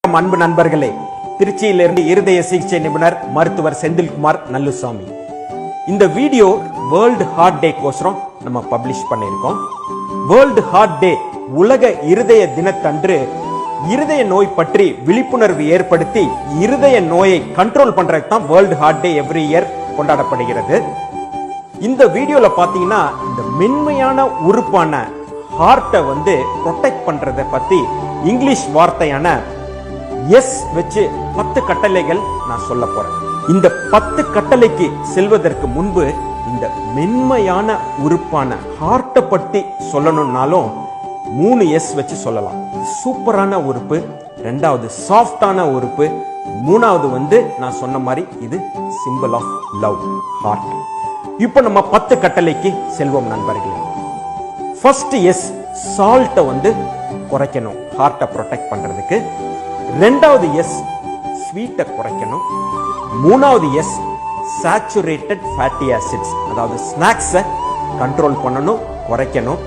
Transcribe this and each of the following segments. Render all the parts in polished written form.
அன்பு நண்பர்களே, திருச்சியிலிருந்து இருதய சிகிச்சை நிபுணர் மருத்துவர் செந்தில்குமார் நல்லுசாமி. இந்த வீடியோ வேர்ல்டு ஹார்ட் டே கோசரம் நம்ம பப்ளிஷ் பண்ணியிருக்கோம். வேர்ல்டு ஹார்ட் டே உலக இருதய தினத்தன்று இருதய நோய் பற்றி விழிப்புணர்வு ஏற்படுத்தி இருதய நோயை கண்ட்ரோல் பண்றதுக்கு தான் world heart day every year கொண்டாடப்படுகிறது. இந்த வீடியோல பாத்தீங்கன்னா இந்த மென்மையான உறுப்பான ஹார்ட்டை ப்ரொடெக்ட் பண்றதை பத்தி இங்கிலீஷ் வார்த்தையான எஸ் வச்சு 10 கட்டளைகள் நான் சொல்ல போறேன். இந்த 10 கட்டளைக்கு செல்வதற்கு முன்பு இந்த மென்மையான உறுப்பான ஹார்ட்டை பத்தி சொல்லணும்னாலும் 3 எஸ் வச்சு சொல்லலாம். சூப்பரான உறுப்பு, ரெண்டாவது சாஃப்டான உறுப்பு, மூணாவது நான் சொன்ன மாதிரி இது சிம்பிள் ஆஃப் லவ், ஹார்ட். இப்போ நம்ம 10 கட்டளைக்கு செல்வோம் நண்பர்களே. ஃபர்ஸ்ட் எஸ், சால்ட்டை குறைக்கணும் ஹார்ட்டை ப்ரொடெக்ட் பண்றதுக்கு. ரெண்டாவது எஸ், ஸ்வீட்டை குறைக்கணும். மூணாவது எஸ், சேச்சுரேட்டட் ஃபேட்டி ஆசிட்ஸ், அதாவது ஸ்நாக்ஸை கண்ட்ரோல் பண்ணணும், குறைக்கணும்.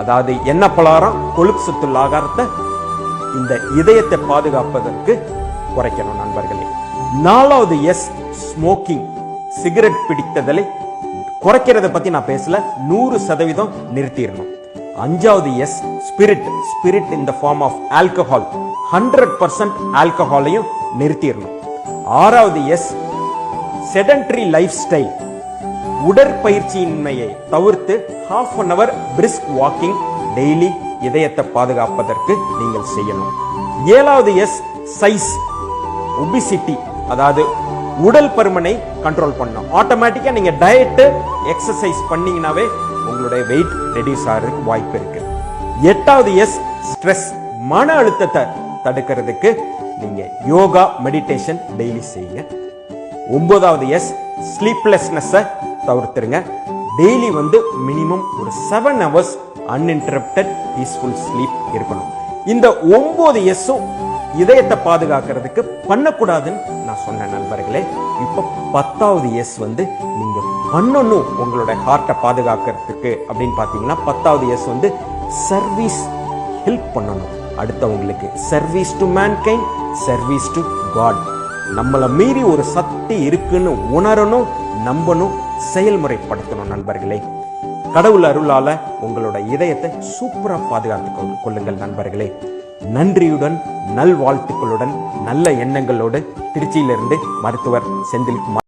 அதாவது எண்ணெய் பலகாரம், கொழுப்பு சத்துள்ள ஆகாரத்தை இந்த இதயத்தை பாதுகாப்பதற்கு குறைக்கணும் நண்பர்களே. நாலாவது எஸ், ஸ்மோக்கிங், சிகரெட் பிடித்ததை குறைக்கிறத பத்தி நான் பேசல, 100% நிறுத்திடணும். அஞ்சாவது S, spirit, spirit in the form of alcohol, 100% ஆல்கஹாலையும் நிறுத்திடணும். ஆறாவது எஸ், செடன்டரி லைஃப் ஸ்டைல், உடற்பயிற்சியின்மையை தவிர்த்து ½ an hour brisk walking daily இதயத்தை பாதுகாப்பதற்கு நீங்கள் செய்யணும். ஏழாவது எஸ், சைஸ், ஒபிசிட்டி, அதாவது உடல் பருமனை கண்ட்ரோல் பண்ணணும். ஆட்டோமேட்டிக்கா நீங்க டயட் எக்ஸசைஸ் பண்ணீங்கன்னாவே உங்களுடைய வெயிட் ரெடியூஸ் ஆகிறதுக்கு வாய்ப்பு இருக்கு. எட்டாவது எஸ், ஸ்ட்ரெஸ், மன அழுத்தத்தை தடுக்கிறதுக்கு நீங்க யோகா, மெடிடேஷன் டெய்லி செய்யுங்க. 9வது எஸ், ஸ்லீப்லெஸ்னஸ் தவிர்த்துருங்க. டெய்லி மினிமம் ஒரு 7 hours அன்இன்டரப்டட் பீஸ்ஃபுல் ஸ்லீப் இருக்கணும். இந்த 9 எஸ்ஸும் இதயத்தை பாதுகாக்கிறதுக்கு பண்ணக்கூடாதுன்னு நான் சொன்னேன் நண்பர்களே. இப்போ 10வது எஸ் நீங்க பண்ணணும் உங்களுடைய ஹார்ட்டை பாதுகாக்கிறதுக்கு அப்படின்னு பாத்தீங்கன்னா 10வது எஸ் சர்வீஸ், ஹெல்ப் பண்ணணும் அடுத்தவங்களுக்கு. Service to mankind, service to God. நம்மளை மீறி ஒரு சக்தி இருக்குன்னு உணரணும், நம்பணும், செயல்முறைப்படுத்தணும் நண்பர்களே. கடவுள் அருளால உங்களோட இதயத்தை சூப்பரா பாதுகாத்துக் கொள்ளுங்கள் நண்பர்களே. நன்றியுடன், நல்வாழ்த்துக்களுடன், நல்ல எண்ணங்களோடு திருச்சியிலிருந்து மருத்துவர் செந்தில்குமார்.